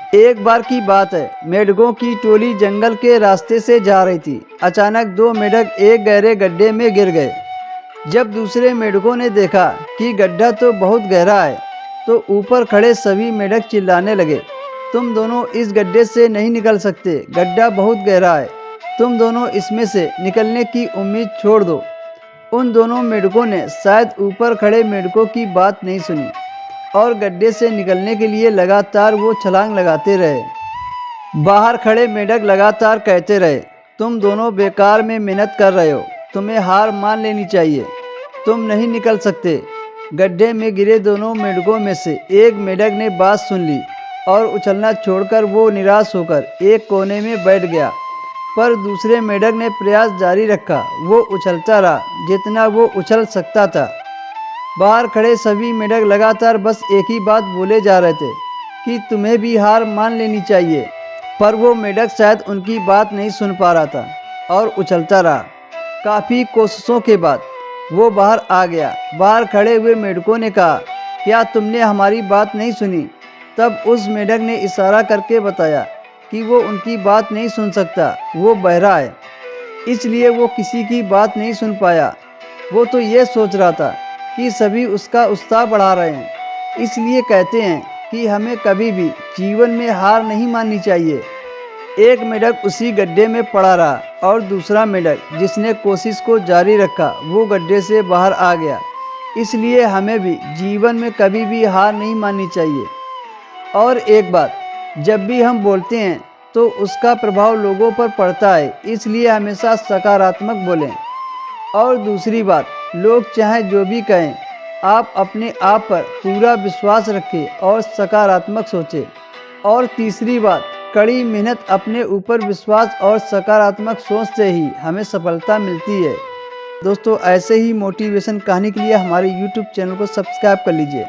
एक बार की बात है, मेढकों की टोली जंगल के रास्ते से जा रही थी। अचानक दो मेढक एक गहरे गड्ढे में गिर गए। जब दूसरे मेढकों ने देखा कि गड्ढा तो बहुत गहरा है, तो ऊपर खड़े सभी मेढक चिल्लाने लगे, तुम दोनों इस गड्ढे से नहीं निकल सकते, गड्ढा बहुत गहरा है। तुम दोनों इसमें से निकलने की उम्मीद छोड़ दो। उन दोनों मेढकों ने शायद ऊपर खड़े मेढकों की बात नहीं सुनी और गड्ढे से निकलने के लिए लगातार वो छलांग लगाते रहे। बाहर खड़े मेढक लगातार कहते रहे, तुम दोनों बेकार में मेहनत कर रहे हो, तुम्हें हार मान लेनी चाहिए, तुम नहीं निकल सकते। गड्ढे में गिरे दोनों मेढकों में से एक मेढक ने बात सुन ली और उछलना छोड़कर वो निराश होकर एक कोने में बैठ गया। पर दूसरे मेढक ने प्रयास जारी रखा। वो उछलता रहा जितना वो उछल सकता था। बाहर खड़े सभी मेढक लगातार बस एक ही बात बोले जा रहे थे कि तुम्हें भी हार मान लेनी चाहिए, पर वो मेढक शायद उनकी बात नहीं सुन पा रहा था और उछलता रहा। काफ़ी कोशिशों के बाद वो बाहर आ गया। बाहर खड़े हुए मेढकों ने कहा, क्या तुमने हमारी बात नहीं सुनी? तब उस मेढक ने इशारा करके बताया कि वो उनकी बात नहीं सुन सकता, वो बहरा है, इसलिए वो किसी की बात नहीं सुन पाया। वो तो ये सोच रहा था कि सभी उसका उत्साह बढ़ा रहे हैं। इसलिए कहते हैं कि हमें कभी भी जीवन में हार नहीं माननी चाहिए। एक मेढक उसी गड्ढे में पड़ा रहा और दूसरा मेढक जिसने कोशिश को जारी रखा वो गड्ढे से बाहर आ गया। इसलिए हमें भी जीवन में कभी भी हार नहीं माननी चाहिए। और एक बात, जब भी हम बोलते हैं तो उसका प्रभाव लोगों पर पड़ता है, इसलिए हमेशा सकारात्मक बोलें। और दूसरी बात, लोग चाहे जो भी कहें, आप अपने आप पर पूरा विश्वास रखें और सकारात्मक सोचें। और तीसरी बात, कड़ी मेहनत, अपने ऊपर विश्वास और सकारात्मक सोच से ही हमें सफलता मिलती है। दोस्तों, ऐसे ही मोटिवेशन कहानी के लिए हमारे YouTube चैनल को सब्सक्राइब कर लीजिए।